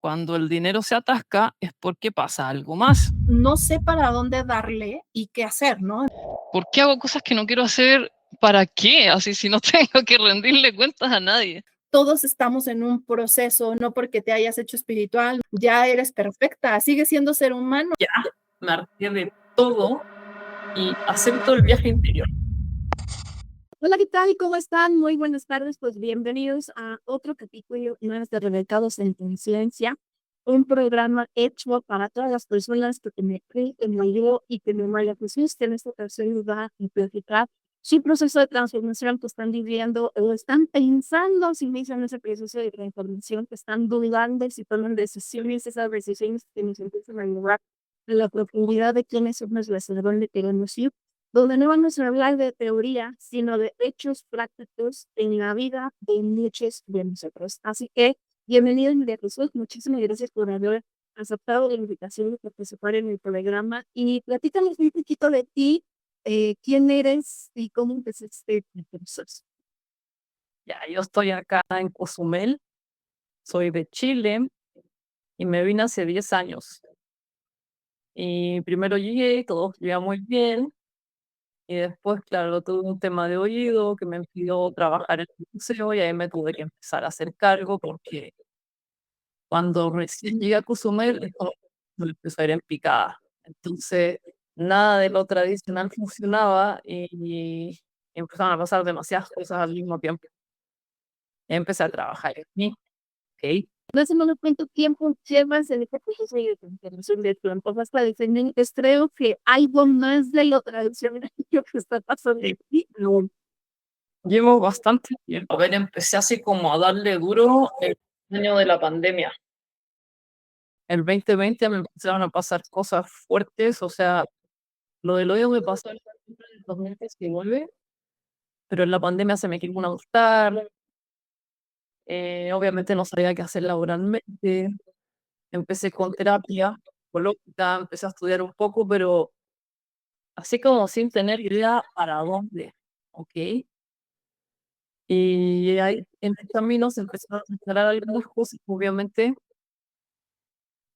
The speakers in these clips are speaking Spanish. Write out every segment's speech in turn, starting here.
Cuando el dinero se atasca es porque pasa algo más. No sé para dónde darle y qué hacer, ¿no? ¿Por qué hago cosas que no quiero hacer? ¿Para qué? Así si no tengo que rendirle cuentas a nadie. Todos estamos en un proceso, no porque te hayas hecho espiritual, ya eres perfecta, sigues siendo ser humano. Ya, me harté de todo y acepto el viaje interior. Hola, ¿qué tal? ¿Cómo están? Muy buenas tardes. Pues bienvenidos a otro capítulo más de Rebecados en Conciencia, un programa hecho para todas las personas que me creen, que me ayudó y que me vaya Jesús, que en esta ocasión nos va a platicar su proceso de transformación que están viviendo o están pensando si inician ese proceso de transformación, que están dudando si toman decisiones, esas decisiones que nos empiezan a llevar a la profundidad de quiénes somos, la razón de queremos ir, donde no vamos a hablar de teoría, sino de hechos prácticos en la vida de muchos de nosotros. Así que, bienvenido, María Jesús. Muchísimas gracias por haber aceptado la invitación de participar en el programa. Y platícanos un poquito de ti, quién eres y cómo empezaste el proceso. Ya, yo estoy acá en Cozumel, soy de Chile y me vine hace 10 años. Y primero llegué, todo iba muy bien. Y después, claro, tuve un tema de oído que me impidió trabajar en el museo y ahí me tuve que empezar a hacer cargo porque cuando recién llegué a Cozumel, esto me empezó a ir en picada. Entonces, nada de lo tradicional funcionaba y empezaron a pasar demasiadas cosas al mismo tiempo. Y empecé a trabajar en mí, ¿ok? No sé no cuánto tiempo llevas en este proceso de transformación de tu enfoque para definir. Creo que algo más de lo tradicional que está pasando aquí. No. Llevo bastante tiempo. A ver, empecé así como a darle duro el año de la pandemia. El 2020 me empezaron a pasar cosas fuertes, o sea, lo del odio me pasó en el 2019, pero en la pandemia se me quería gustar. Obviamente no sabía qué hacer laboralmente. Empecé con terapia psicológica, empecé a estudiar un poco, pero así como sin tener idea para dónde, ¿ok? Y ahí en el camino se empezaron a instalar algunas cosas, obviamente,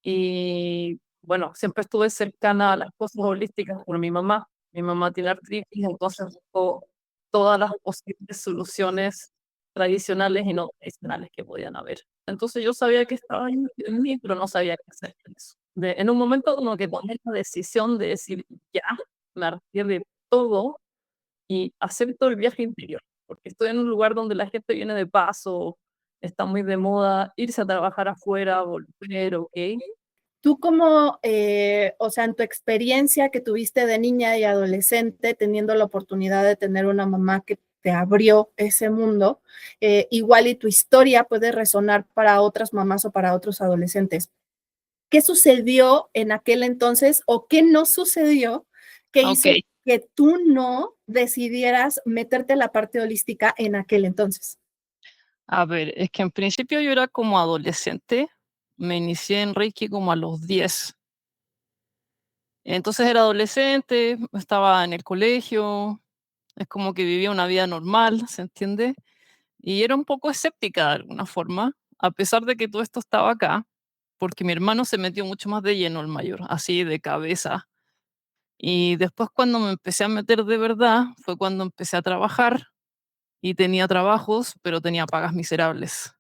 y bueno, siempre estuve cercana a las cosas holísticas por mi mamá. Mi mamá tiene artritis, entonces buscó todas las posibles soluciones tradicionales y no tradicionales que podían haber. Entonces yo sabía que estaba en mí, pero no sabía qué hacer con eso. En un momento como que tomé la decisión de decir, ya, me harté de todo y acepto el viaje interior, porque estoy en un lugar donde la gente viene de paso, está muy de moda irse a trabajar afuera, volver, ¿ok? Tú como, o sea, en tu experiencia que tuviste de niña y adolescente, teniendo la oportunidad de tener una mamá que te abrió ese mundo, igual y tu historia puede resonar para otras mamás o para otros adolescentes. ¿Qué sucedió en aquel entonces o qué no sucedió que hizo Ok, que tú no decidieras meterte a la parte holística en aquel entonces? a ver, es que en principio yo era como adolescente, me inicié en Reiki como a los 10. Entonces era adolescente, estaba en el colegio, es como que vivía una vida normal, ¿se entiende? Y era un poco escéptica de alguna forma, a pesar de que todo esto estaba acá, porque mi hermano se metió mucho más de lleno, el mayor, así de cabeza. Y después cuando me empecé a meter de verdad, fue cuando empecé a trabajar y tenía trabajos, pero tenía pagas miserables.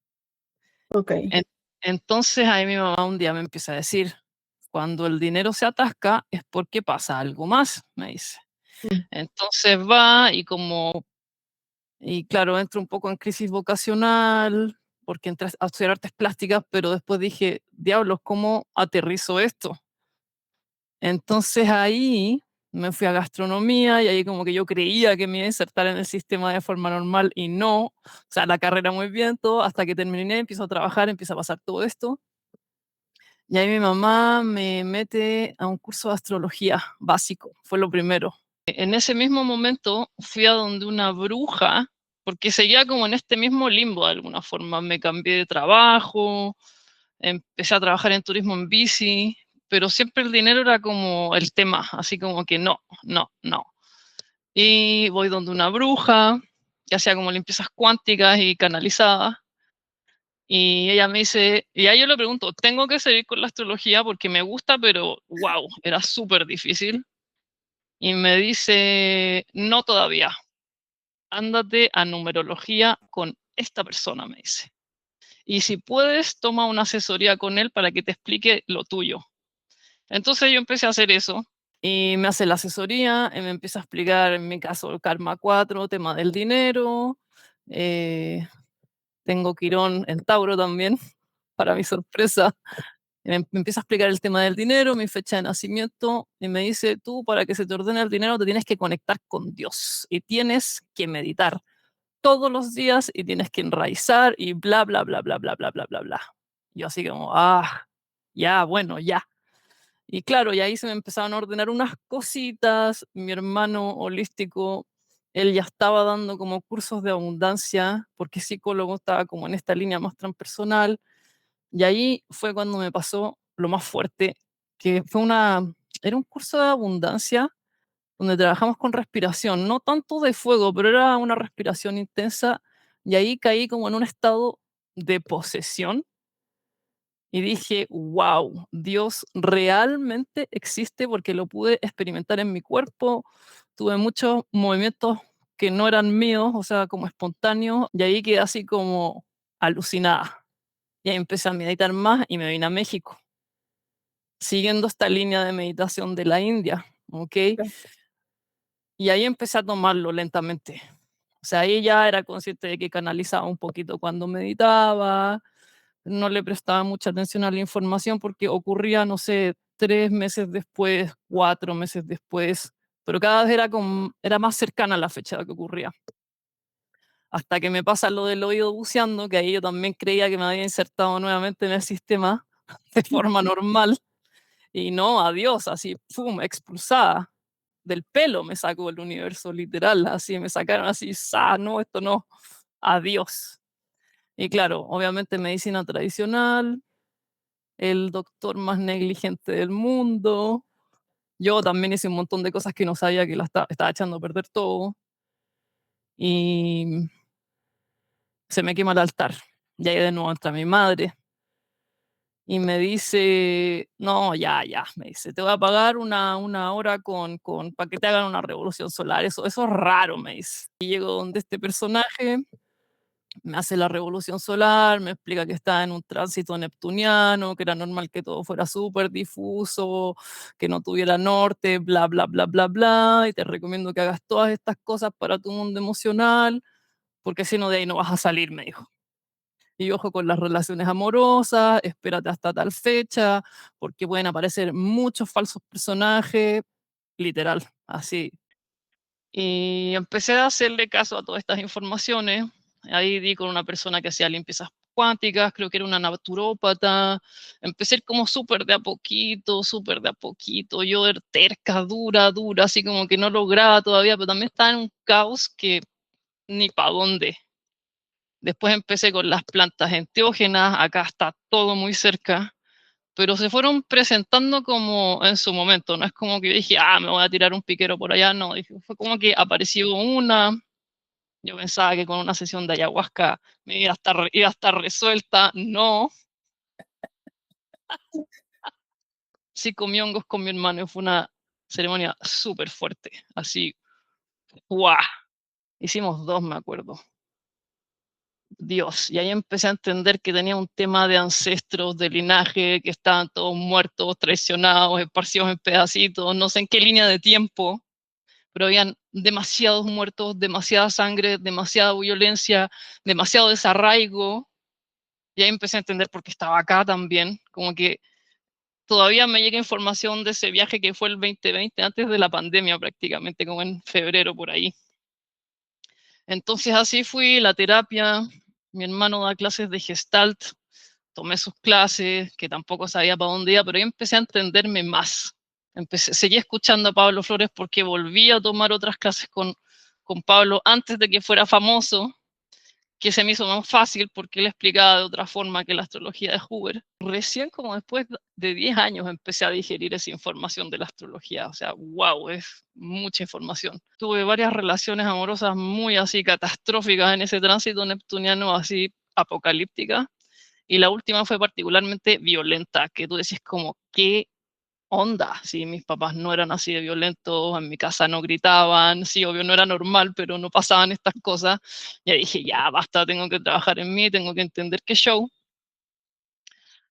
Ok. En entonces, ahí mi mamá un día me empieza a decir: "Cuando el dinero se atasca es porque pasa algo más", me dice. Mm. Entonces va y claro, entro un poco en crisis vocacional, porque entré a estudiar artes plásticas, pero después dije: "Diablos, ¿cómo aterrizo esto?". Entonces ahí me fui a gastronomía y ahí como que yo creía que me iba a insertar en el sistema de forma normal y no. O sea, la carrera muy bien, todo, hasta que terminé, empiezo a trabajar, empieza a pasar todo esto. Y ahí mi mamá me mete a un curso de astrología básico, fue lo primero. En ese mismo momento fui a donde una bruja, porque seguía como en este mismo limbo de alguna forma. Me cambié de trabajo, empecé a trabajar en turismo en bici, pero siempre el dinero era como el tema, así como que no, no, no. Y voy donde una bruja, que hacía como limpiezas cuánticas y canalizadas, Y ella me dice, y ahí yo le pregunto, ¿tengo que seguir con la astrología? Porque me gusta, pero wow, era súper difícil. Y me dice, no todavía, ándate a numerología con esta persona, me dice. Y si puedes, toma una asesoría con él para que te explique lo tuyo. Entonces yo empecé a hacer eso y me hace la asesoría y me empieza a explicar, en mi caso, el karma 4, tema del dinero. Tengo Quirón en Tauro también, para mi sorpresa. Me empieza a explicar el tema del dinero, mi fecha de nacimiento, y me dice, tú para que se te ordene el dinero te tienes que conectar con Dios y tienes que meditar todos los días y tienes que enraizar y bla, bla, bla, bla, bla, bla, bla, bla, bla. Yo así como, ya, bueno, ya. Y claro, y ahí se me empezaron a ordenar unas cositas. Mi hermano holístico, él ya estaba dando como cursos de abundancia, porque psicólogo estaba como en esta línea más transpersonal. Y ahí fue cuando me pasó lo más fuerte, que era un curso de abundancia donde trabajamos con respiración, no tanto de fuego, pero era una respiración intensa. Y ahí caí como en un estado de posesión y dije, wow, Dios realmente existe porque lo pude experimentar en mi cuerpo. Tuve muchos movimientos que no eran míos, o sea, como espontáneos, y ahí quedé así como alucinada. Y ahí empecé a meditar más y me vine a México, siguiendo esta línea de meditación de la India, ¿ok? Y ahí empecé a tomarlo lentamente. O sea, ahí ya era consciente de que canalizaba un poquito cuando meditaba, no le prestaba mucha atención a la información porque ocurría, no sé, 3 meses después, 4 meses después, pero cada vez era más cercana a la fecha que ocurría. Hasta que me pasa lo del oído buceando, que ahí yo también creía que me había insertado nuevamente en el sistema de forma normal, y no, adiós, así, pum, expulsada. Del pelo me sacó el universo, literal, así, me sacaron así, no, esto no, adiós. Y claro, obviamente medicina tradicional, el doctor más negligente del mundo. Yo también hice un montón de cosas que no sabía que estaba echando a perder todo. Y se me quema el altar. Y ahí de nuevo entra mi madre y me dice, no, ya, me dice, te voy a pagar una hora para que te hagan una revolución solar. Eso es raro, me dice. Y llego donde este personaje me hace la revolución solar, me explica que está en un tránsito neptuniano, que era normal que todo fuera súper difuso, que no tuviera norte, bla, bla, bla, bla, bla, y te recomiendo que hagas todas estas cosas para tu mundo emocional, porque si no de ahí no vas a salir, me dijo. Y ojo con las relaciones amorosas, espérate hasta tal fecha, porque pueden aparecer muchos falsos personajes, literal, así. Y empecé a hacerle caso a todas estas informaciones. Ahí di con una persona que hacía limpiezas cuánticas, creo que era una naturópata. Empecé como súper de a poquito, súper de a poquito. Yo era terca, dura, así como que no lograba todavía, pero también estaba en un caos que ni para dónde. Después empecé con las plantas enteógenas, acá está todo muy cerca, pero se fueron presentando como en su momento, no es como que yo dije, me voy a tirar un piquero por allá, no, fue como que apareció una, yo pensaba que con una sesión de ayahuasca me iba a estar resuelta, no, sí comí hongos con mi hermano, fue una ceremonia súper fuerte, así, ¡guau! Hicimos 2, me acuerdo. Dios, y ahí empecé a entender que tenía un tema de ancestros, de linaje, que estaban todos muertos, traicionados, esparcidos en pedacitos, no sé en qué línea de tiempo, pero habían demasiados muertos, demasiada sangre, demasiada violencia, demasiado desarraigo, y ahí empecé a entender por qué estaba acá también, como que todavía me llega información de ese viaje que fue el 2020, antes de la pandemia prácticamente, como en febrero por ahí. Entonces así fui, la terapia, mi hermano da clases de Gestalt, tomé sus clases, que tampoco sabía para dónde iba, pero ahí empecé a entenderme más. Seguí escuchando a Pablo Flores porque volví a tomar otras clases con Pablo antes de que fuera famoso, que se me hizo más fácil porque él explicaba de otra forma que la astrología de Huber. Recién como después de 10 años empecé a digerir esa información de la astrología. O sea, wow, es mucha información. Tuve varias relaciones amorosas muy así catastróficas en ese tránsito neptuniano, así apocalíptica. Y la última fue particularmente violenta, que tú decís como, ¿qué onda? Si mis papás no eran así de violentos, en mi casa no gritaban, sí, obvio no era normal, pero no pasaban estas cosas. Ya dije, ya basta, tengo que trabajar en mí, tengo que entender qué show.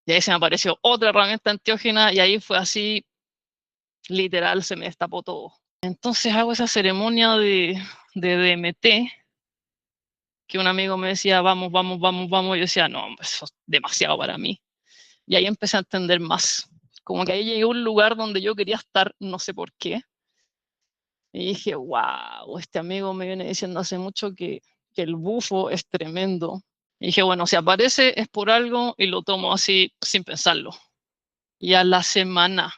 Y ahí se me apareció otra herramienta antiógena y ahí fue así, literal, se me destapó todo. Entonces hago esa ceremonia de DMT, que un amigo me decía, vamos, vamos, vamos, vamos. Y yo decía, no, eso es demasiado para mí. Y ahí empecé a entender más. Como que ahí llegué a un lugar donde yo quería estar, no sé por qué. Y dije, wow, este amigo me viene diciendo hace mucho que el bufo es tremendo. Y dije, bueno, si aparece es por algo y lo tomo así sin pensarlo. Y a la semana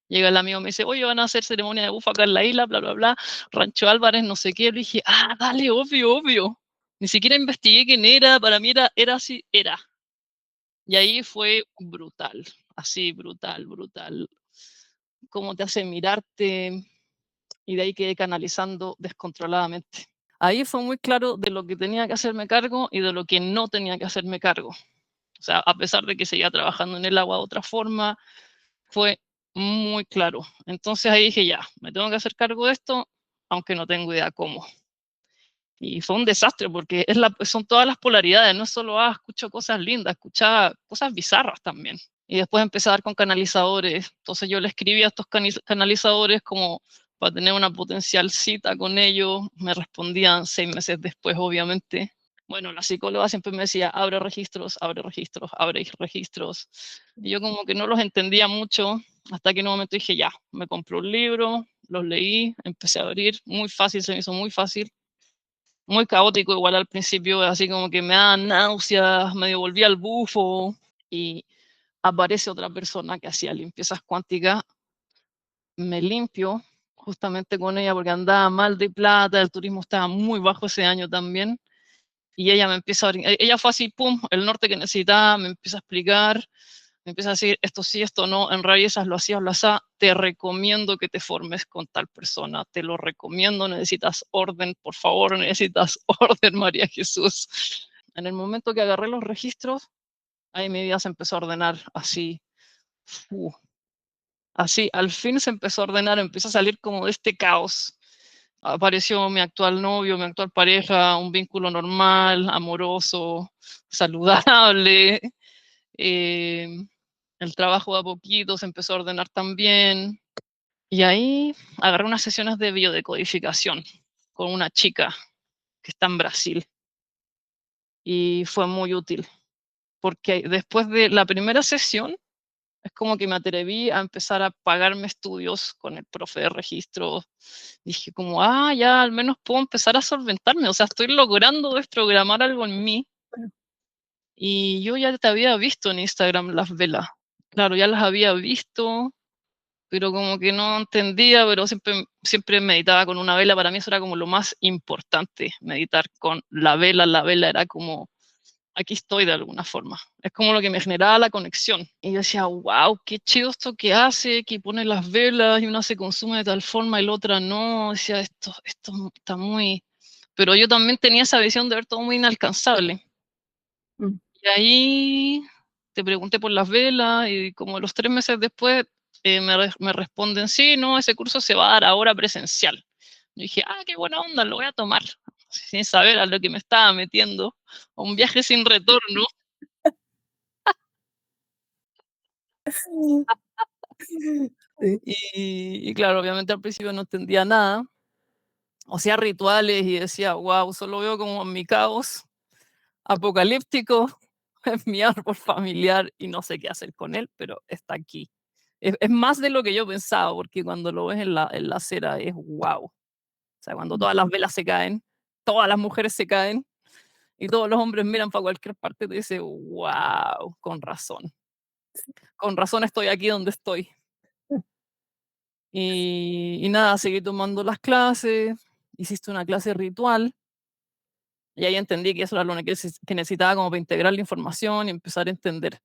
llega el amigo y me dice, oye, van a hacer ceremonia de bufo acá en la isla, bla, bla, bla, Rancho Álvarez, no sé qué. Le dije, ah, dale, obvio, obvio. Ni siquiera investigué quién era, para mí era así, era. Y ahí fue brutal, así, brutal, brutal. Cómo te hace mirarte, y de ahí quedé canalizando descontroladamente. Ahí fue muy claro de lo que tenía que hacerme cargo y de lo que no tenía que hacerme cargo. O sea, a pesar de que seguía trabajando en el agua de otra forma, fue muy claro. Entonces ahí dije, ya, me tengo que hacer cargo de esto, aunque no tengo idea cómo. Y fue un desastre porque son todas las polaridades, no es solo, escucho cosas lindas, escuchaba cosas bizarras también. Y después empecé a dar con canalizadores. Entonces yo le escribí a estos canalizadores como para tener una potencial cita con ellos. Me respondían 6 meses después, obviamente. Bueno, la psicóloga siempre me decía, abre registros, abre registros, abre registros. Y yo como que no los entendía mucho, hasta que en un momento dije, ya, me compré un libro, los leí, empecé a abrir, muy fácil, se me hizo muy fácil, muy caótico igual al principio, así como que me daban náuseas, me devolvía al bufo y aparece otra persona que hacía limpiezas cuánticas, me limpio justamente con ella porque andaba mal de plata, el turismo estaba muy bajo ese año también, y ella me empieza ella fue así, pum, el norte que necesitaba, me empieza a explicar, me empieza a decir, esto sí, esto no, en rarezas lo hacías, lo hacía, te recomiendo que te formes con tal persona, te lo recomiendo, necesitas orden, por favor, necesitas orden, María Jesús. En el momento que agarré los registros, ahí mi vida se empezó a ordenar así, así, al fin se empezó a ordenar, empezó a salir como de este caos. Apareció mi actual novio, mi actual pareja, un vínculo normal, amoroso, saludable. El trabajo de a poquito se empezó a ordenar también. Y ahí agarré unas sesiones de biodecodificación con una chica que está en Brasil. Y fue muy útil, porque después de la primera sesión, es como que me atreví a empezar a pagarme estudios con el profe de registro. Dije como, ya al menos puedo empezar a solventarme, o sea, estoy logrando desprogramar algo en mí. Y yo ya te había visto en Instagram las velas. Claro, ya las había visto, pero como que no entendía, pero siempre meditaba con una vela. Para mí eso era como lo más importante, meditar con la vela. La vela era como, aquí estoy de alguna forma. Es como lo que me generaba la conexión. Y yo decía, wow, qué chido esto que hace, que pone las velas y una se consume de tal forma y la otra no. Decía, esto está muy... Pero yo también tenía esa visión de ver todo muy inalcanzable. Y ahí te pregunté por las velas y como los 3 meses después me responden, sí, no, ese curso se va a dar ahora presencial. Yo dije, qué buena onda, lo voy a tomar, sin saber a lo que me estaba metiendo, a un viaje sin retorno. Y claro, obviamente al principio no entendía nada, hacía rituales y decía, wow, solo veo como mi caos apocalíptico es mi árbol familiar y no sé qué hacer con él, pero está aquí. Es más de lo que yo pensaba, porque cuando lo ves en la acera es wow. O sea, cuando todas las velas se caen, todas las mujeres se caen y todos los hombres miran para cualquier parte, te dice, wow, con razón. Con razón estoy aquí donde estoy. Y nada, seguí tomando las clases, hiciste una clase ritual y ahí entendí que eso era lo que necesitaba como para integrar la información y empezar a entender.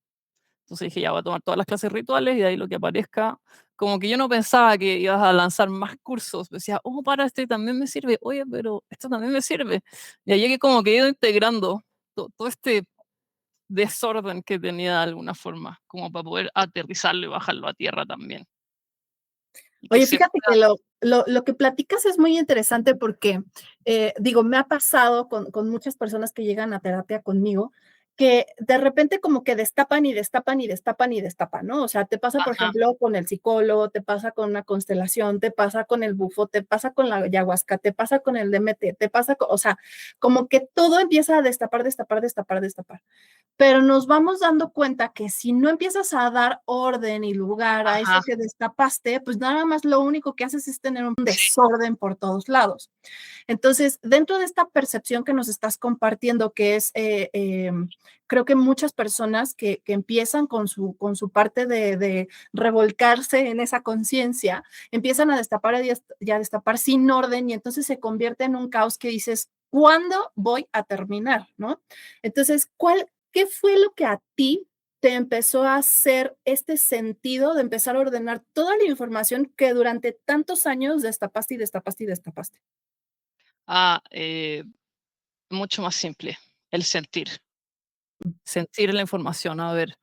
Entonces dije, ya voy a tomar todas las clases rituales y de ahí lo que aparezca. Como que yo no pensaba que ibas a lanzar más cursos. Decía, para, este también me sirve. Oye, pero esto también me sirve. Y ahí que como que he ido integrando todo este desorden que tenía de alguna forma, como para poder aterrizarlo y bajarlo a tierra también. Y que Oye, se fíjate que pueda. lo que platicas es muy interesante porque, digo, me ha pasado con muchas personas que llegan a terapia conmigo, que de repente como que destapan y destapan y destapan y destapan, ¿no? O sea, te pasa, por Ajá, ejemplo, con el psicólogo, te pasa con una constelación, te pasa con el bufo, te pasa con la ayahuasca, te pasa con el DMT, te pasa, o sea, como que todo empieza a destapar, destapar, destapar, destapar. Pero nos vamos dando cuenta que si no empiezas a dar orden y lugar a ajá, eso que destapaste, pues nada más lo único que haces es tener un sí, desorden por todos lados. Entonces, dentro de esta percepción que nos estás compartiendo, que es, creo que muchas personas que empiezan con su parte de revolcarse en esa conciencia, empiezan a destapar y a destapar sin orden y entonces se convierte en un caos que dices, ¿cuándo voy a terminar? ¿No? Entonces, ¿qué fue lo que a ti te empezó a hacer este sentido de empezar a ordenar toda la información que durante tantos años destapaste y destapaste y destapaste? ah, mucho más simple, el sentir la información. A ver,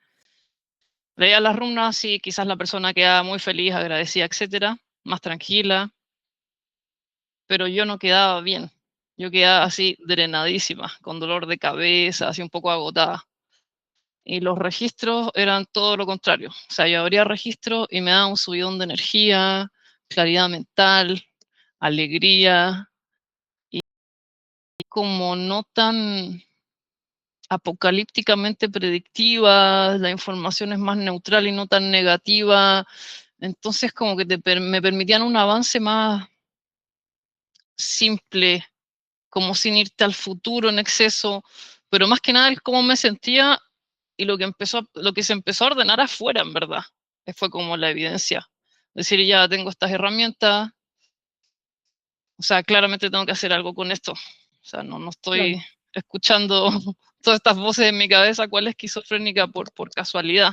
veía las runas y quizás la persona quedaba muy feliz, agradecida, etcétera, más tranquila, pero yo no quedaba bien. Yo quedaba así drenadísima, con dolor de cabeza, así un poco agotada. Y los registros eran todo lo contrario. O sea, yo abría registro y me daba un subidón de energía, claridad mental, alegría, como no tan apocalípticamente predictiva, la información es más neutral y no tan negativa. Entonces, como que me permitían un avance más simple, como sin irte al futuro en exceso, pero más que nada el cómo me sentía y lo que se empezó a ordenar afuera, en verdad. Fue como la evidencia. Decir, ya tengo estas herramientas, o sea, claramente tengo que hacer algo con esto. O sea, no Claro. estoy escuchando todas estas voces en mi cabeza, cuál es esquizofrénica por casualidad.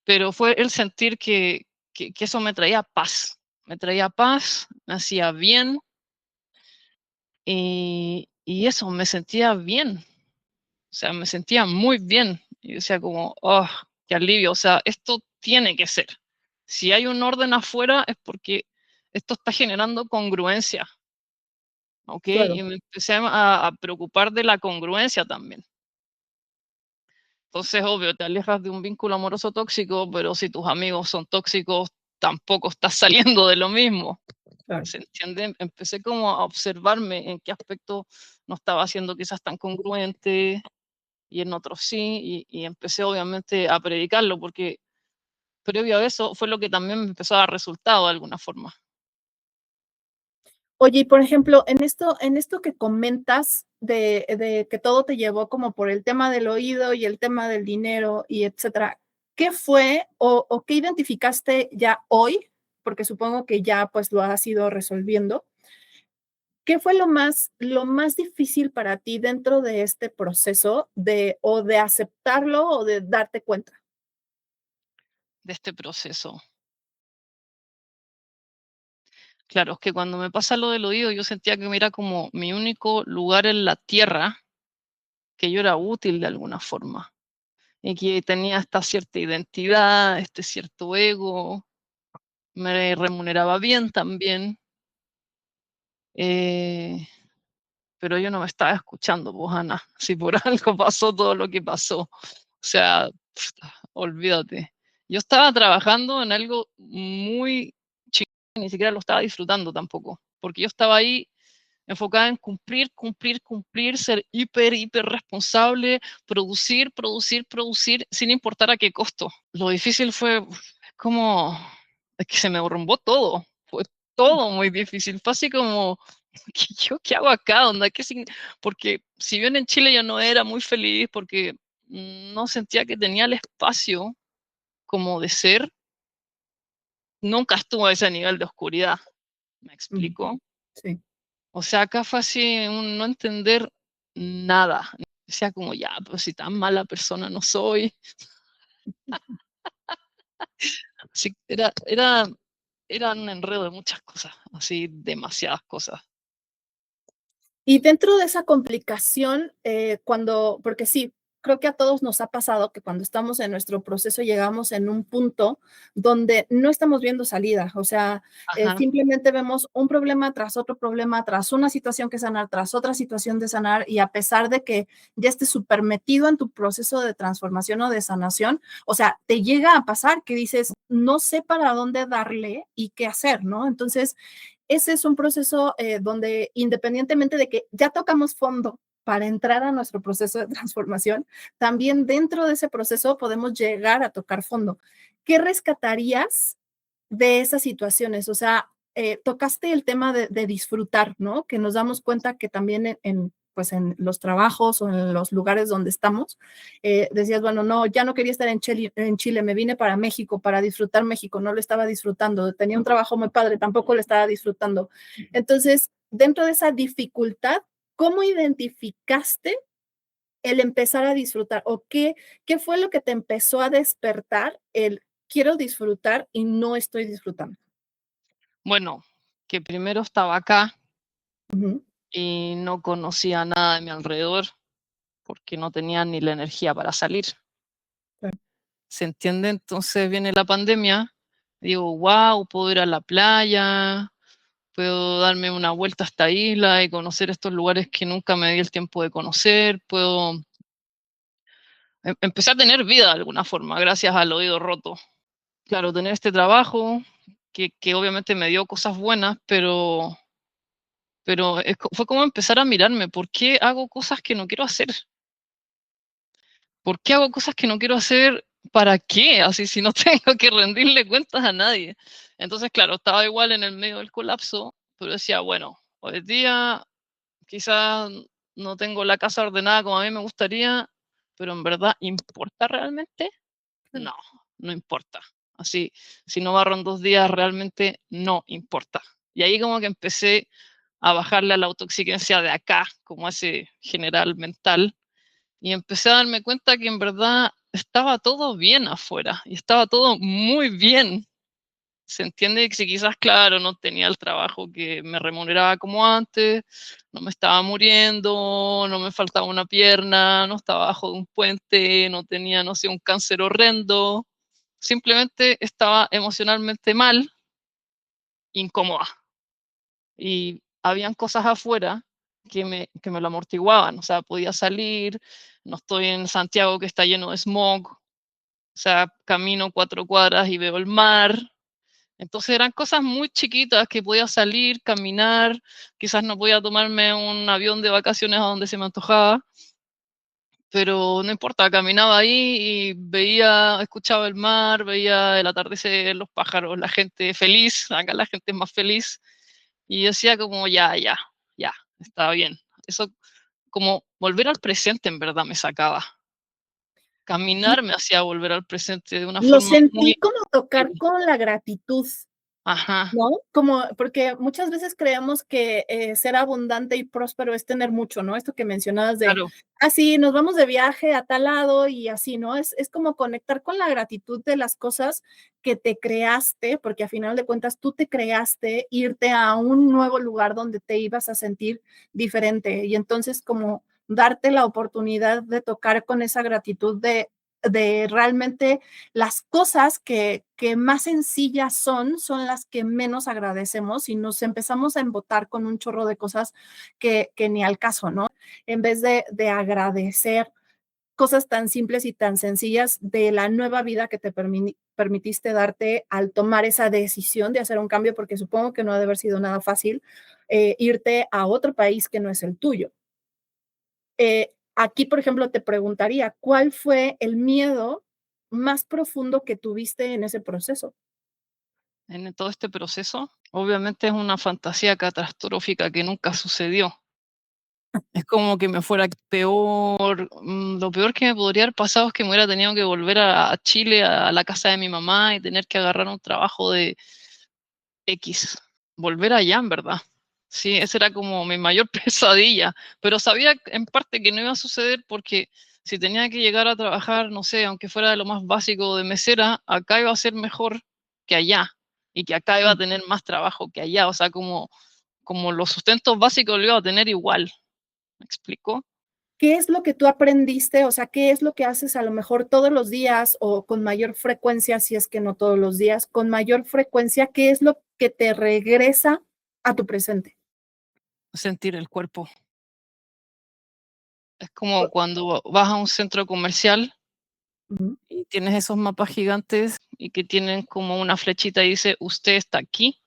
Pero fue el sentir que eso me traía paz, me hacía bien y eso, me sentía bien, o sea, me sentía muy bien. Y decía como, oh, qué alivio, o sea, esto tiene que ser. Si hay un orden afuera es porque esto está generando congruencia, ¿ok? Claro. Y me empecé a preocupar de la congruencia también. Entonces, obvio, te alejas de un vínculo amoroso tóxico, pero si tus amigos son tóxicos, tampoco estás saliendo de lo mismo. Claro. ¿Se entiende? Empecé como a observarme en qué aspecto no estaba siendo quizás tan congruente y en otros sí, y empecé obviamente a predicarlo, porque previo a eso fue lo que también me empezó a dar resultado de alguna forma. Oye, y por ejemplo, en esto que comentas de que todo te llevó como por el tema del oído y el tema del dinero y etcétera, ¿qué fue o qué identificaste ya hoy? Porque supongo que ya, pues, lo has ido resolviendo. ¿Qué fue lo más difícil para ti dentro de este proceso de aceptarlo o de darte cuenta? De este proceso. Claro, es que cuando me pasa lo del oído, yo sentía que era como mi único lugar en la tierra, que yo era útil de alguna forma, y que tenía esta cierta identidad, este cierto ego, me remuneraba bien también, eh, pero yo no me estaba escuchando, pues Ana, si por algo pasó todo lo que pasó. O sea, olvídate. Yo estaba trabajando en algo muy chico, ni siquiera lo estaba disfrutando tampoco, porque yo estaba ahí enfocada en cumplir, cumplir, cumplir, ser hiper responsable, producir, producir, producir, sin importar a qué costo. Lo difícil fue como, es que se me derrumbó todo, fue todo muy difícil, fue así como, ¿qué hago acá? Onda? Porque si bien en Chile yo no era muy feliz, porque no sentía que tenía el espacio como de ser, nunca estuvo a ese nivel de oscuridad, ¿me Ujú. explico? Sí. O sea, acá fue así, un no entender nada. Decía como, ya, pero si tan mala persona no soy. Así, era un enredo de muchas cosas, así, demasiadas cosas. Y dentro de esa complicación, porque sí, creo que a todos nos ha pasado que cuando estamos en nuestro proceso llegamos en un punto donde no estamos viendo salida, o sea, Ajá, simplemente vemos un problema tras una situación que sanar, tras otra situación de sanar, y a pesar de que ya estés súper metido en tu proceso de transformación o de sanación, o sea, te llega a pasar que dices, no sé para dónde darle y qué hacer, ¿no? Entonces, ese es un proceso donde independientemente de que ya tocamos fondo para entrar a nuestro proceso de transformación, también dentro de ese proceso podemos llegar a tocar fondo. ¿Qué rescatarías de esas situaciones? O sea, tocaste el tema de disfrutar, ¿no? Que nos damos cuenta que también pues en los trabajos o en los lugares donde estamos, decías, bueno, no, ya no quería estar en Chile, me vine para México para disfrutar México, no lo estaba disfrutando, tenía un trabajo muy padre, tampoco lo estaba disfrutando. Entonces, dentro de esa dificultad, ¿cómo identificaste el empezar a disfrutar? ¿O qué fue lo que te empezó a despertar el quiero disfrutar y no estoy disfrutando? bueno, que primero estaba acá Ujú, y no conocía nada de mi alrededor, porque no tenía ni la energía para salir, claro, ¿se entiende? Entonces viene la pandemia, digo: "Guau, puedo ir a la playa, puedo darme una vuelta a esta isla y conocer estos lugares que nunca me di el tiempo de conocer, puedo". Empecé a tener vida de alguna forma gracias al oído roto. Claro, tener este trabajo que obviamente me dio cosas buenas, pero fue como empezar a mirarme, ¿por qué hago cosas que no quiero hacer? ¿Por qué hago cosas que no quiero hacer? ¿Para qué? Así, si no tengo que rendirle cuentas a nadie. Entonces, claro, estaba igual en el medio del colapso, pero decía, bueno, hoy día quizás no tengo la casa ordenada como a mí me gustaría, pero en verdad, ¿importa realmente? claro. No, no importa. Así, si no barro en 2 días, realmente no importa. Y ahí como que empecé a bajarle a la autoexigencia de acá, como ese general mental, y empecé a darme cuenta que en verdad estaba todo bien afuera y estaba todo muy bien. Se entiende que si quizás, claro, no tenía el trabajo que me remuneraba como antes, no me estaba muriendo, no me faltaba una pierna, no estaba bajo de un puente, no tenía, no sé, un cáncer horrendo, simplemente estaba emocionalmente mal, incómoda. Y habían cosas afuera que me lo amortiguaban, o sea, podía salir, no estoy en Santiago que está lleno de smog, o sea, camino 4 cuadras y veo el mar. Entonces eran cosas muy chiquitas que podía salir, caminar, quizás no podía tomarme un avión de vacaciones a donde se me antojaba, pero no importa, caminaba ahí y veía, escuchaba el mar, veía el atardecer, los pájaros, la gente feliz, acá la gente es más feliz, y yo decía como ya, ya, ya, estaba bien. Eso como volver al presente en verdad me sacaba. Caminar me hacía volver al presente de una Lo forma muy... sentí como tocar con la gratitud. Ajá, ¿No? Como porque muchas veces creemos que, ser abundante y próspero es tener mucho, ¿no? Esto que mencionabas de, claro, sí, nos vamos de viaje a tal lado y así, ¿no? Es como conectar con la gratitud de las cosas que te creaste, porque a final de cuentas tú te creaste irte a un nuevo lugar donde te ibas a sentir diferente, y entonces como darte la oportunidad de tocar con esa gratitud de realmente las cosas que más sencillas son las que menos agradecemos y nos empezamos a embotar con un chorro de cosas que ni al caso, ¿no? En vez de agradecer cosas tan simples y tan sencillas de la nueva vida que te permitiste darte al tomar esa decisión de hacer un cambio, porque supongo que no ha de haber sido nada fácil irte a otro país que no es el tuyo. Aquí, por ejemplo, te preguntaría, ¿cuál fue el miedo más profundo que tuviste en ese proceso? en todo este proceso, obviamente es una fantasía catastrófica que nunca sucedió. Es como que me fuera peor, lo peor que me podría haber pasado es que me hubiera tenido que volver a Chile, a la casa de mi mamá y tener que agarrar un trabajo de X, volver allá, en verdad. Sí, esa era como mi mayor pesadilla, pero sabía en parte que no iba a suceder porque si tenía que llegar a trabajar, no sé, aunque fuera de lo más básico de mesera, acá iba a ser mejor que allá y que acá iba a tener más trabajo que allá, o sea, como los sustentos básicos lo iba a tener igual, ¿me explico? ¿qué es lo que tú aprendiste? O sea, ¿qué es lo que haces a lo mejor todos los días o con mayor frecuencia, si es que no todos los días, con mayor frecuencia? ¿Qué es lo que te regresa a tu presente? Sentir el cuerpo. Es como cuando vas a un centro comercial Ujú. y tienes esos mapas gigantes y que tienen como una flechita y dice, usted está aquí.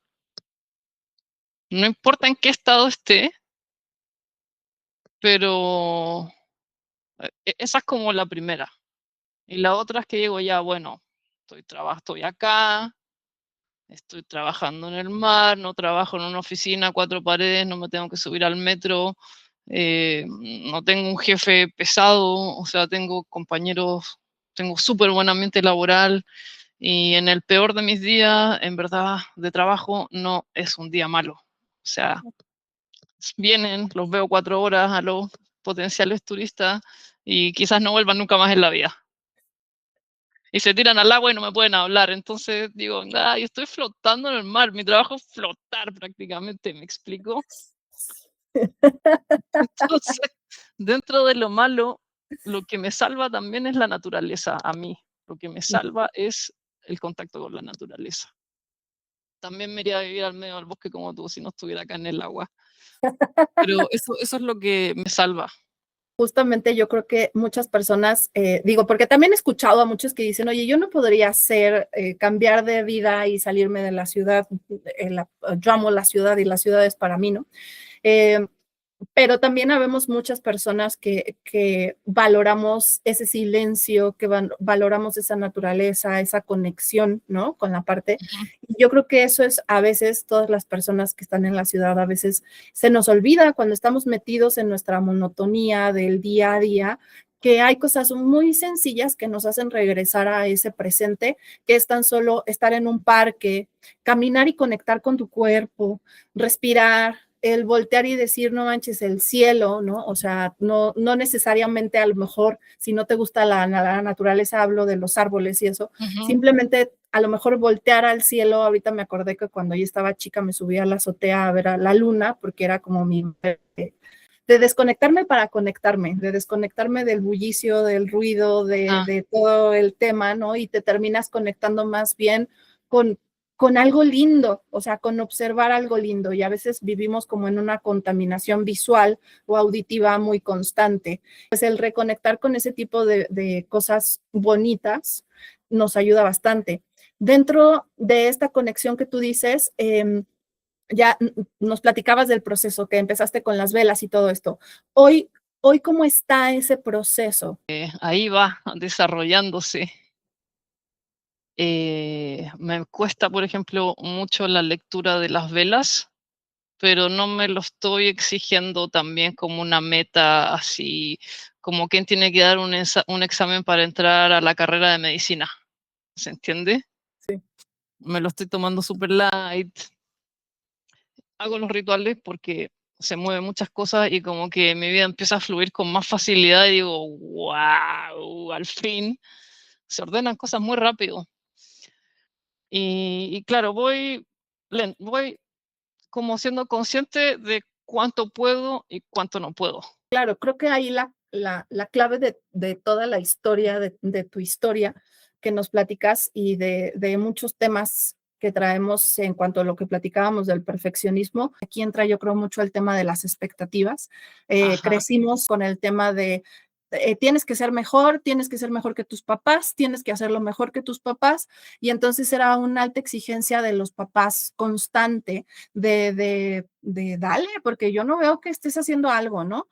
No importa en qué estado esté, pero esa es como la primera. Y la otra es que digo, ya, bueno, estoy acá, estoy trabajando en el mar, no trabajo en una oficina, 4 paredes, no me tengo que subir al metro, no tengo un jefe pesado, o sea, tengo compañeros, tengo súper buen ambiente laboral y en el peor de mis días, en verdad, de trabajo, no es un día malo. O sea, vienen, los veo 4 horas a los potenciales turistas y quizás no vuelvan nunca más en la vida. Y se tiran al agua y no me pueden hablar. Entonces digo, yo estoy flotando en el mar, mi trabajo es flotar prácticamente, ¿me explico? Entonces, dentro de lo malo, lo que me salva también es la naturaleza a mí. Lo que me salva es el contacto con la naturaleza. También me iría a vivir al medio del bosque como tú si no estuviera acá en el agua. Pero eso es lo que me salva. Justamente yo creo que muchas personas, digo, porque también he escuchado a muchos que dicen, oye, yo no podría hacer, cambiar de vida y salirme de la ciudad, yo amo la ciudad y la ciudad es para mí, ¿no? Eh, pero también habemos muchas personas que valoramos ese silencio, que valoramos esa naturaleza, esa conexión, ¿no? Con la parte. Ujú. Yo creo que eso es a veces todas las personas que están en la ciudad, a veces se nos olvida cuando estamos metidos en nuestra monotonía del día a día, que hay cosas muy sencillas que nos hacen regresar a ese presente, que es tan solo estar en un parque, caminar y conectar con tu cuerpo, respirar, el voltear y decir, no manches, el cielo, ¿no? O sea, no necesariamente a lo mejor, si no te gusta la naturaleza, hablo de los árboles y eso, Ujú. simplemente a lo mejor voltear al cielo. Ahorita me acordé que cuando yo estaba chica me subía a la azotea a ver a la luna, porque era como de desconectarme para conectarme, de desconectarme del bullicio, del ruido, Ah, de todo el tema, ¿no? Y te terminas conectando más bien con, con algo lindo, o sea, con observar algo lindo. Y a veces vivimos como en una contaminación visual o auditiva muy constante. Pues el reconectar con ese tipo de cosas bonitas nos ayuda bastante. Dentro de esta conexión que tú dices, ya nos platicabas del proceso, que empezaste con las velas y todo esto. Hoy, hoy ¿cómo está ese proceso? ahí va desarrollándose. Me cuesta, por ejemplo, mucho la lectura de las velas, pero no me lo estoy exigiendo también como una meta así, como quien tiene que dar un examen para entrar a la carrera de medicina, ¿se entiende? Sí. Me lo estoy tomando súper light. Hago los rituales porque se mueven muchas cosas y como que mi vida empieza a fluir con más facilidad y digo, wow, al fin se ordenan cosas muy rápido. Y claro, voy como siendo consciente de cuánto puedo y cuánto no puedo. Claro, creo que ahí la clave de toda la historia, de tu historia que nos platicas y de muchos temas que traemos en cuanto a lo que platicábamos del perfeccionismo, aquí entra yo creo mucho el tema de las expectativas. Ajá. Crecimos con el tema de tienes que ser mejor que tus papás, tienes que hacerlo mejor que tus papás, y entonces era una alta exigencia de los papás constante de dale, porque yo no veo que estés haciendo algo, ¿no?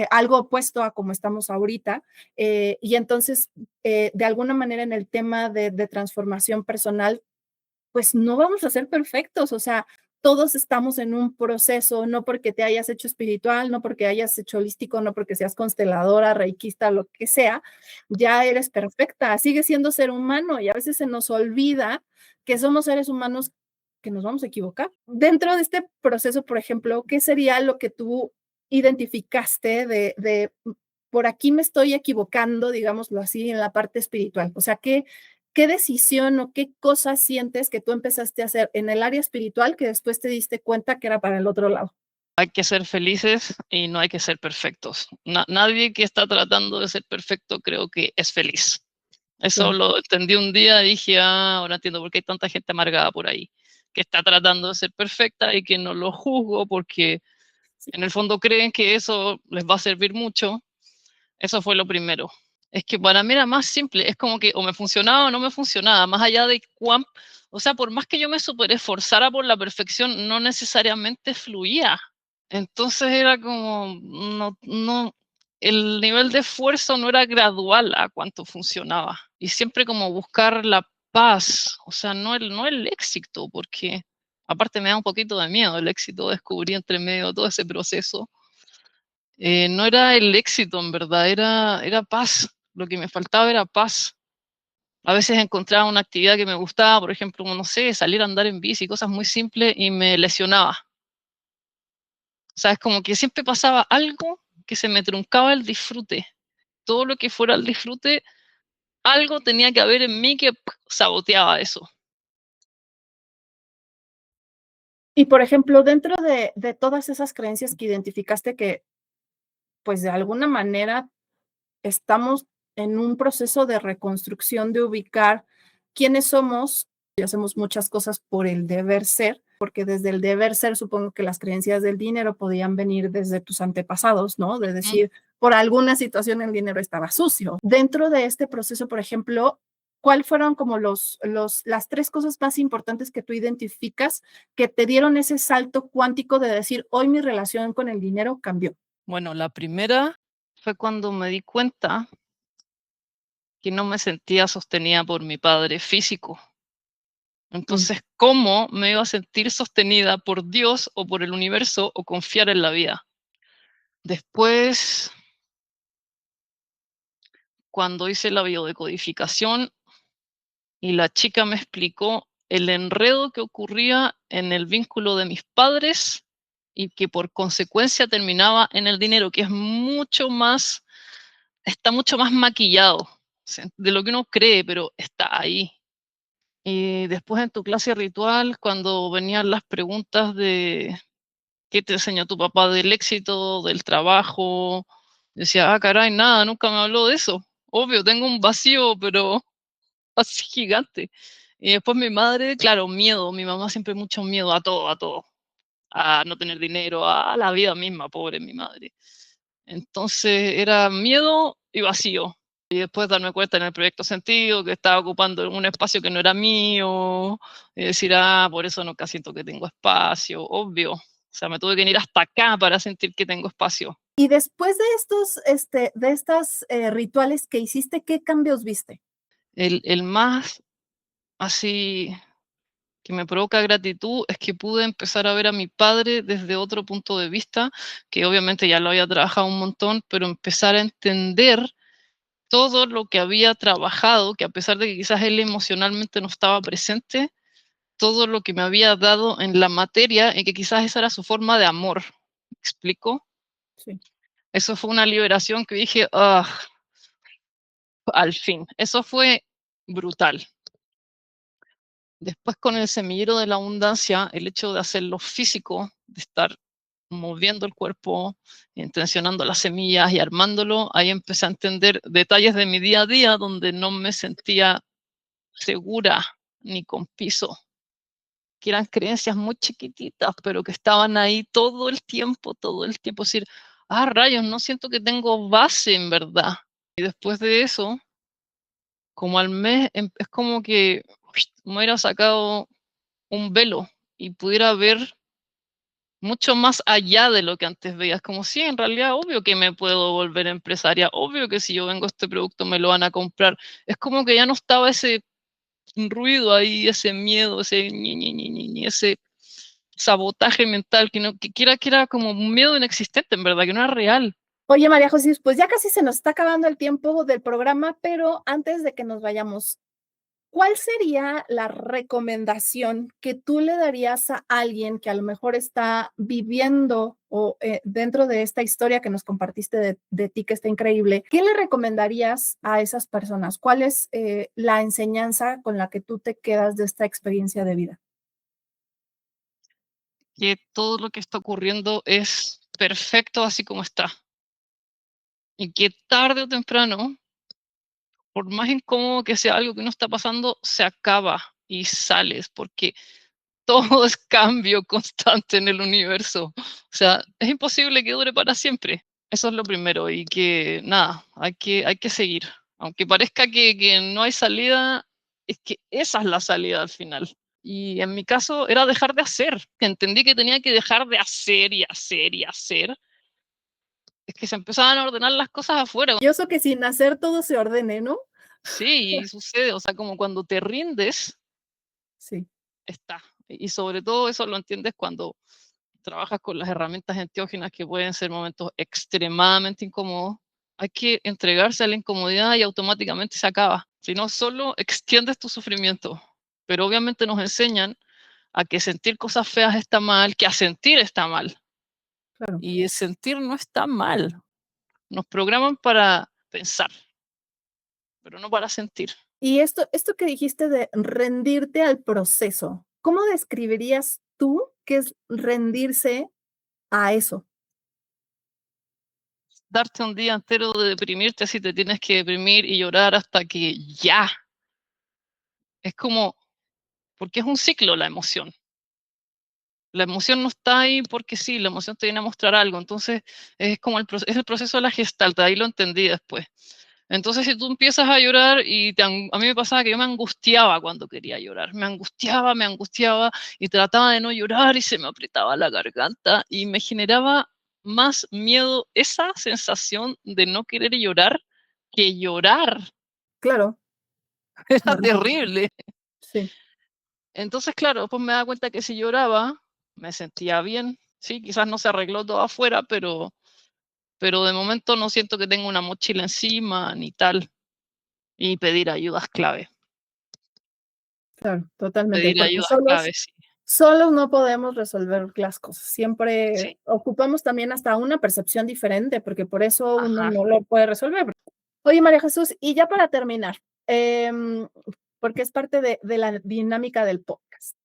Algo opuesto a como estamos ahorita. Y entonces, de alguna manera en el tema de transformación personal, pues no vamos a ser perfectos, o sea, todos estamos en un proceso, no porque te hayas hecho espiritual, no porque hayas hecho holístico, no porque seas consteladora, reikista, lo que sea, ya eres perfecta, sigues siendo ser humano y a veces se nos olvida que somos seres humanos que nos vamos a equivocar. Dentro de este proceso, por ejemplo, ¿qué sería lo que tú identificaste por aquí me estoy equivocando, digámoslo así, en la parte espiritual? O sea, ¿qué decisión o qué cosas sientes que tú empezaste a hacer en el área espiritual que después te diste cuenta que era para el otro lado? Hay que ser felices y no hay que ser perfectos. Nadie que está tratando de ser perfecto creo que es feliz. Eso Sí. lo entendí un día y dije, ahora entiendo por qué hay tanta gente amargada por ahí, que está tratando de ser perfecta y que no lo juzgo porque en el fondo creen que eso les va a servir mucho. Eso fue lo primero. Es que para mí era más simple, es como que o me funcionaba o no me funcionaba, más allá de cuán, o sea, por más que yo me super esforzara por la perfección, no necesariamente fluía. Entonces era como, no, el nivel de esfuerzo no era gradual a cuánto funcionaba. Y siempre como buscar la paz, o sea, no el éxito, porque aparte me da un poquito de miedo el éxito, descubrí entre medio de todo ese proceso. No era el éxito en verdad, era paz. Lo que me faltaba era paz. A veces encontraba una actividad que me gustaba, por ejemplo, no sé, salir a andar en bici, cosas muy simples, y me lesionaba. O sea, es como que siempre pasaba algo que se me truncaba el disfrute. Todo lo que fuera el disfrute, algo tenía que haber en mí que saboteaba eso. Y por ejemplo, dentro de todas esas creencias que identificaste que, pues de alguna manera estamos en un proceso de reconstrucción, de ubicar quiénes somos y hacemos muchas cosas por el deber ser, porque desde el deber ser supongo que las creencias del dinero podían venir desde tus antepasados, ¿no? De decir, por alguna situación el dinero estaba sucio. Dentro de este proceso, por ejemplo, ¿cuál fueron como las tres cosas más importantes que tú identificas que te dieron ese salto cuántico de decir, hoy mi relación con el dinero cambió? Bueno, la primera fue cuando me di cuenta que no me sentía sostenida por mi padre físico. Entonces, ¿cómo me iba a sentir sostenida por Dios o por el universo o confiar en la vida? Después, cuando hice la biodecodificación y la chica me explicó el enredo que ocurría en el vínculo de mis padres y que por consecuencia terminaba en el dinero, que es mucho más, está mucho más maquillado de lo que uno cree, pero está ahí. Y después en tu clase ritual, cuando venían las preguntas de qué te enseñó tu papá del éxito, del trabajo, decía, caray, nada, nunca me habló de eso. Obvio, tengo un vacío, pero así gigante. Y después mi madre, claro, miedo, mi mamá siempre mucho miedo a todo, a no tener dinero, a la vida misma, pobre mi madre. Entonces era miedo y vacío. Y después darme cuenta en el proyecto sentido que estaba ocupando un espacio que no era mío, y decir, por eso nunca siento que tengo espacio, obvio. O sea, me tuve que ir hasta acá para sentir que tengo espacio. Y después de estos rituales que hiciste, ¿qué cambios viste? El más así que me provoca gratitud es que pude empezar a ver a mi padre desde otro punto de vista, que obviamente ya lo había trabajado un montón, pero empezar a entender todo lo que había trabajado, que a pesar de que quizás él emocionalmente no estaba presente, todo lo que me había dado en la materia y que quizás esa era su forma de amor. ¿Me explico? Sí. Eso fue una liberación que dije, al fin. Eso fue brutal. Después con el semillero de la abundancia, el hecho de hacerlo físico, de estar moviendo el cuerpo, intencionando las semillas y armándolo, ahí empecé a entender detalles de mi día a día donde no me sentía segura ni con piso, que eran creencias muy chiquititas, pero que estaban ahí todo el tiempo, decir, rayos, no siento que tengo base en verdad. Y después de eso, como al mes, es como que me hubiera sacado un velo y pudiera ver mucho más allá de lo que antes veías, como si en realidad obvio que me puedo volver empresaria, obvio que si yo vengo a este producto me lo van a comprar. Es como que ya no estaba ese ruido ahí, ese miedo, ese ese sabotaje mental que era como un miedo inexistente, en verdad, que no era real. Oye, María José, pues ya casi se nos está acabando el tiempo del programa, pero antes de que nos vayamos, ¿cuál sería la recomendación que tú le darías a alguien que a lo mejor está viviendo o dentro de esta historia que nos compartiste de ti, que está increíble? ¿Qué le recomendarías a esas personas? ¿Cuál es la enseñanza con la que tú te quedas de esta experiencia de vida? que todo lo que está ocurriendo es perfecto así como está. Y que tarde o temprano, por más incómodo que sea algo que no está pasando, se acaba y sales, porque todo es cambio constante en el universo. O sea, es imposible que dure para siempre. Eso es lo primero. Y que nada, hay que seguir. Aunque parezca que no hay salida, es que esa es la salida al final. Y en mi caso era dejar de hacer. Entendí que tenía que dejar de hacer y hacer y hacer. Es que se empezaban a ordenar las cosas afuera. Curioso que sin hacer todo se ordene, ¿no? Sí, y sucede. O sea, como cuando te rindes, Sí, está. Y sobre todo eso lo entiendes cuando trabajas con las herramientas enteógenas, que pueden ser momentos extremadamente incómodos. Hay que entregarse a la incomodidad y automáticamente se acaba. Si no, solo extiendes tu sufrimiento. Pero obviamente nos enseñan a que sentir cosas feas está mal, que a sentir está mal. claro. Y el sentir no está mal. Nos programan para pensar, pero no para sentir. Y esto que dijiste de rendirte al proceso, ¿cómo describirías tú qué es rendirse a eso? Darte un día entero de deprimirte si te tienes que deprimir y llorar hasta que ya. Es como, porque es un ciclo la emoción. La emoción no está ahí porque sí, la emoción te viene a mostrar algo. Entonces, es como es el proceso de la gestalt, ahí lo entendí después. Entonces, si tú empiezas a llorar y a mí me pasaba que yo me angustiaba cuando quería llorar, me angustiaba y trataba de no llorar y se me apretaba la garganta y me generaba más miedo esa sensación de no querer llorar que llorar. Claro, Era claro, terrible. sí, Entonces, claro, después me da cuenta que si lloraba, me sentía bien. Sí, quizás no se arregló todo afuera, pero de momento no siento que tenga una mochila encima ni tal. Y pedir ayuda es clave. claro, totalmente, Pedir porque ayuda es clave, sí. solos no podemos resolver las cosas. Sí. Siempre ocupamos también hasta una percepción diferente, porque por eso uno Ajá. no lo puede resolver. Oye, María Jesús, y ya para terminar, porque es parte de la dinámica del podcast.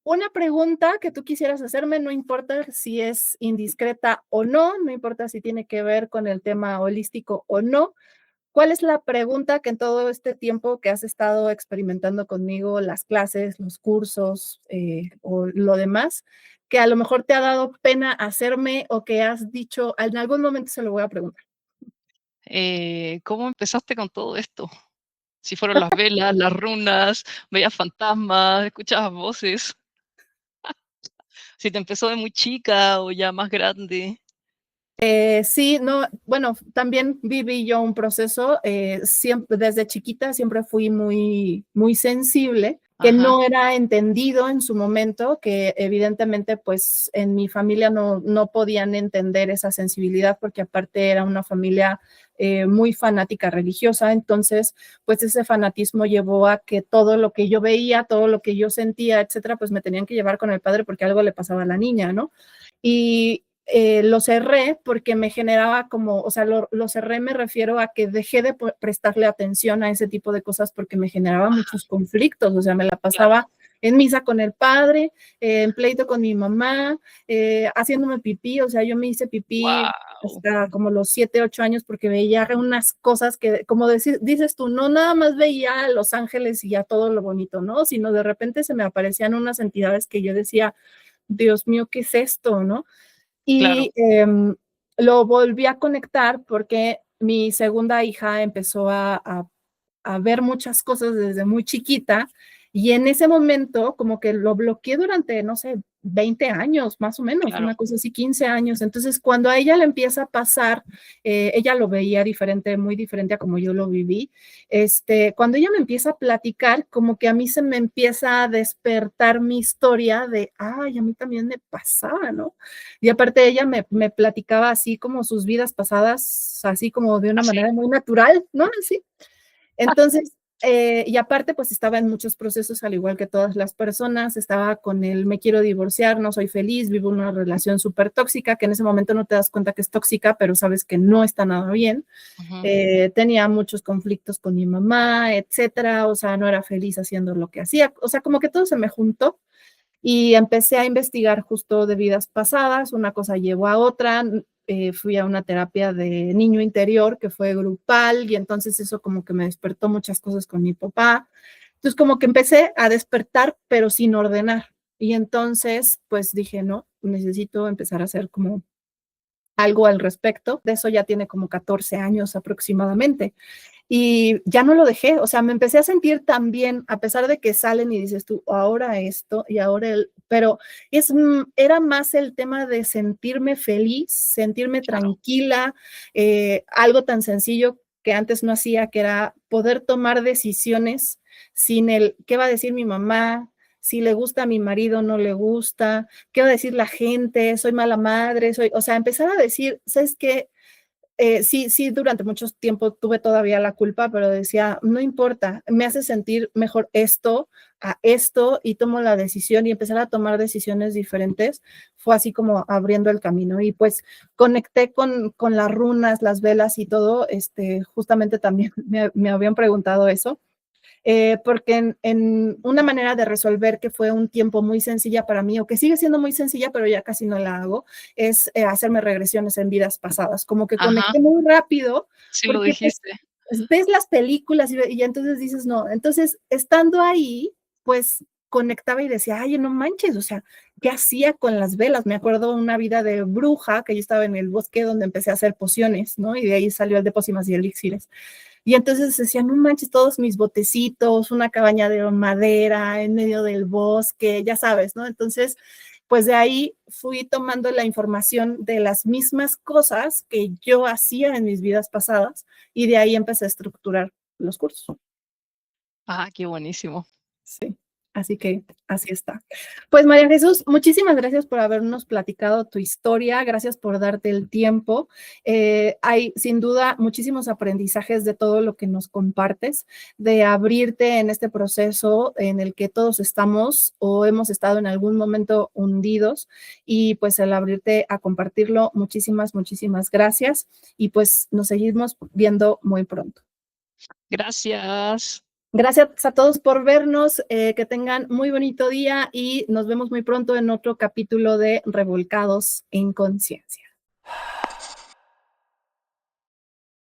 Una pregunta que tú quisieras hacerme, no importa si es indiscreta o no, no importa si tiene que ver con el tema holístico o no. ¿Cuál es la pregunta que en todo este tiempo que has estado experimentando conmigo, las clases, los cursos o lo demás, que a lo mejor te ha dado pena hacerme o que has dicho, en algún momento se lo voy a preguntar? ¿Cómo empezaste con todo esto? Si fueron las velas, las runas, veías fantasmas, escuchabas voces. Si te empezó de muy chica o ya más grande. Sí, no, bueno, también viví yo un proceso, siempre, desde chiquita siempre fui muy sensible, que Ajá. no era entendido en su momento, que evidentemente pues en mi familia no podían entender esa sensibilidad porque aparte era una familia muy fanática religiosa, entonces pues ese fanatismo llevó a que todo lo que yo veía, todo lo que yo sentía, etcétera, pues me tenían que llevar con el padre porque algo le pasaba a la niña, ¿no? Y lo cerré porque me generaba como, o sea, lo cerré me refiero a que dejé de prestarle atención a ese tipo de cosas porque me generaba muchos conflictos, o sea, me la Claro. pasaba en misa con el padre, en pleito con mi mamá, haciéndome pipí, o sea, yo me hice pipí Wow. hasta como los 7, 8 años porque veía unas cosas que, como dices tú, no nada más veía a los ángeles y a todo lo bonito, ¿no? Sino de repente se me aparecían unas entidades que yo decía, Dios mío, ¿qué es esto, no? Claro. Y lo volví a conectar porque mi segunda hija empezó a ver muchas cosas desde muy chiquita y en ese momento como que lo bloqueé durante, no sé, 20 años, más o menos, Claro. una cosa así, 15 años. Entonces, cuando a ella le empieza a pasar, ella lo veía diferente, muy diferente a como yo lo viví. Cuando ella me empieza a platicar, como que a mí se me empieza a despertar mi historia de, ay, a mí también me pasaba, ¿no? Y aparte ella me platicaba así como sus vidas pasadas, así como de una Así. manera muy natural, ¿no? Así. Entonces, y aparte, pues estaba en muchos procesos, al igual que todas las personas, estaba con el me quiero divorciar, no soy feliz, vivo una relación súper tóxica, que en ese momento no te das cuenta que es tóxica, pero sabes que no está nada bien. Ujú. Tenía muchos conflictos con mi mamá, etcétera, o sea, no era feliz haciendo lo que hacía, o sea, como que todo se me juntó. Y empecé a investigar justo de vidas pasadas, una cosa llevó a otra, fui a una terapia de niño interior que fue grupal y entonces eso como que me despertó muchas cosas con mi papá. Entonces como que empecé a despertar, pero sin ordenar. Y entonces pues dije, no, necesito empezar a hacer como algo al respecto. De eso ya tiene como 14 años aproximadamente. Y ya no lo dejé, o sea, me empecé a sentir tan bien, a pesar de que salen y dices tú, ahora esto y ahora pero era más el tema de sentirme feliz, sentirme Claro. tranquila, algo tan sencillo que antes no hacía, que era poder tomar decisiones sin el, ¿qué va a decir mi mamá? Si le gusta a mi marido, no le gusta, ¿qué va a decir la gente? Soy mala madre, o sea, empezar a decir, ¿sabes qué? Sí, durante mucho tiempo tuve todavía la culpa, pero decía, no importa, me hace sentir mejor esto a esto y tomo la decisión y empezar a tomar decisiones diferentes. Fue así como abriendo el camino y pues conecté con las runas, las velas y todo. Justamente también me habían preguntado eso. Porque en una manera de resolver que fue un tiempo muy sencilla para mí, o que sigue siendo muy sencilla, pero ya casi no la hago, es hacerme regresiones en vidas pasadas. Como que Ajá, conecté muy rápido, sí lo porque pues, dijiste. ves las películas y entonces dices, no. Entonces, estando ahí, pues conectaba y decía, ay, no manches, o sea, ¿qué hacía con las velas? Me acuerdo una vida de bruja, que yo estaba en el bosque donde empecé a hacer pociones, ¿no? Y de ahí salió el de pócimas y elixires. Y entonces decía, no manches, todos mis botecitos, una cabaña de madera en medio del bosque, ya sabes, ¿no? Entonces, pues de ahí fui tomando la información de las mismas cosas que yo hacía en mis vidas pasadas y de ahí empecé a estructurar los cursos. Ah, qué buenísimo. Sí, así que así está. Pues María Jesús, muchísimas gracias por habernos platicado tu historia, gracias por darte el tiempo. Hay sin duda muchísimos aprendizajes de todo lo que nos compartes, de abrirte en este proceso en el que todos estamos o hemos estado en algún momento hundidos y pues el abrirte a compartirlo, muchísimas gracias y pues nos seguimos viendo muy pronto. Gracias. Gracias a todos por vernos, que tengan muy bonito día y nos vemos muy pronto en otro capítulo de Revolcados en Conciencia.